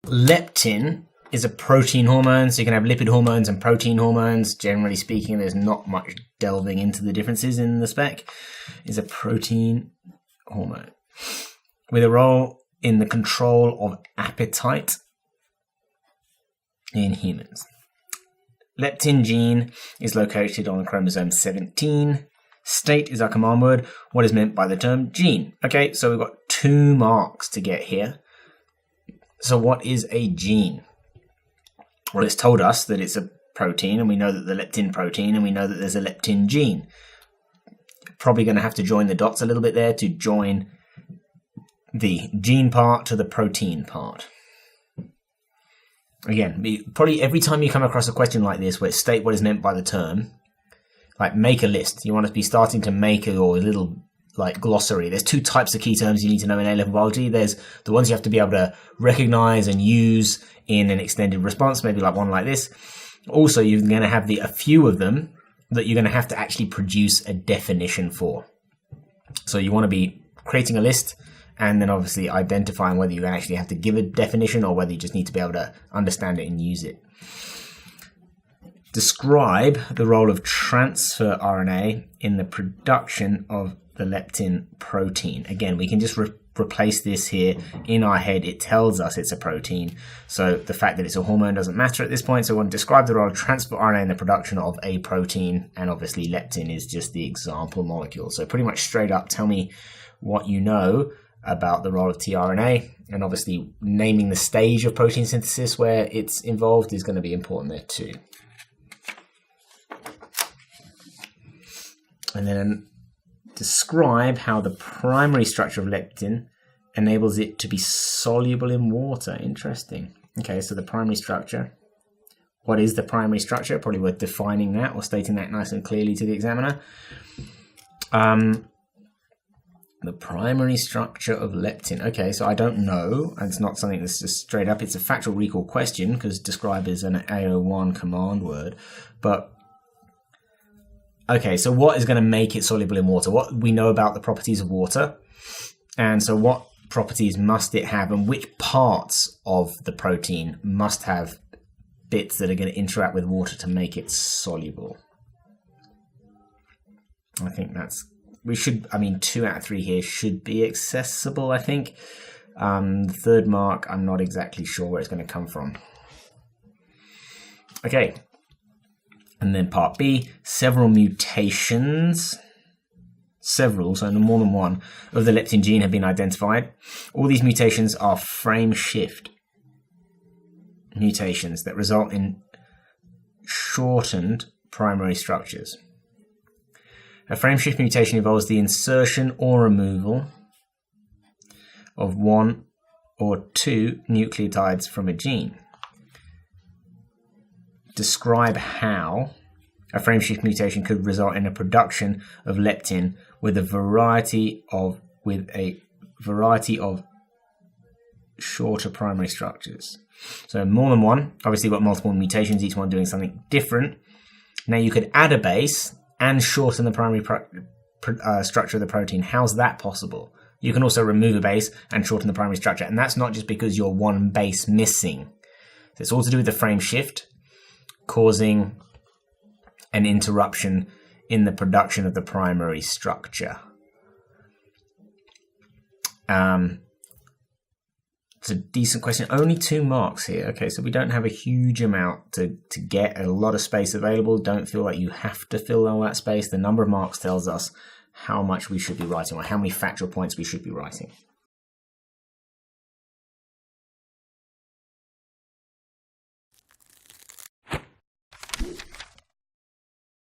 leptin is a protein hormone, so you can have lipid hormones and protein hormones. Generally speaking, there's not much delving into the differences in the spec. Is a protein hormone with a role in the control of appetite in humans. Leptin gene is located on chromosome 17. State is our command word. What is meant by the term gene? Okay, so we've got 2 marks to get here. So what is a gene? Well, it's told us that it's a protein, and we know that the leptin protein, and we know that there's a leptin gene. Probably going to have to join the dots a little bit there to join the gene part to the protein part. Again, probably every time you come across a question like this where it state what is meant by the term, like make a list. You want to be starting to make your little like glossary. There's 2 types of key terms you need to know in A-level biology. There's the ones you have to be able to recognize and use in an extended response, maybe like one like this. Also, you're going to have a few of them that you're going to have to actually produce a definition for. So you want to be creating a list and then obviously identifying whether you actually have to give a definition or whether you just need to be able to understand it and use it. Describe the role of transfer RNA in the production of the leptin protein. Again, we can just replace this here in our head. It tells us it's a protein. So the fact that it's a hormone doesn't matter at this point. So we want to describe the role of transfer RNA in the production of a protein. And obviously leptin is just the example molecule. So pretty much straight up tell me what you know about the role of tRNA. And obviously naming the stage of protein synthesis where it's involved is going to be important there too. And then describe how the primary structure of leptin enables it to be soluble in water. Interesting. Okay, so the primary structure. What is the primary structure? Probably worth defining that or stating that nice and clearly to the examiner. The primary structure of leptin. Okay, so I don't know. It's not something that's just straight up. It's a factual recall question because describe is an AO1 command word. But okay, so what is going to make it soluble in water? What we know about the properties of water. And so what properties must it have and which parts of the protein must have bits that are going to interact with water to make it soluble? I think that's, 2 out of 3 here should be accessible, I think. The 3rd mark, I'm not exactly sure where it's going to come from. Okay. And then part B, several mutations, so more than one, of the leptin gene have been identified. All these mutations are frame shift mutations that result in shortened primary structures. A frame shift mutation involves the insertion or removal of 1 or 2 nucleotides from a gene. Describe how a frameshift mutation could result in a production of leptin with a variety of shorter primary structures. So more than one, obviously you've got multiple mutations, each one doing something different. Now you could add a base and shorten the primary structure of the protein. How's that possible? You can also remove a base and shorten the primary structure, and that's not just because you're one base missing. So it's all to do with the frame shift causing an interruption in the production of the primary structure. It's a decent question. Only 2 marks here. Okay, so we don't have a huge amount to get a lot of space available. Don't feel like you have to fill all that space. The number of marks tells us how much we should be writing or how many factual points we should be writing.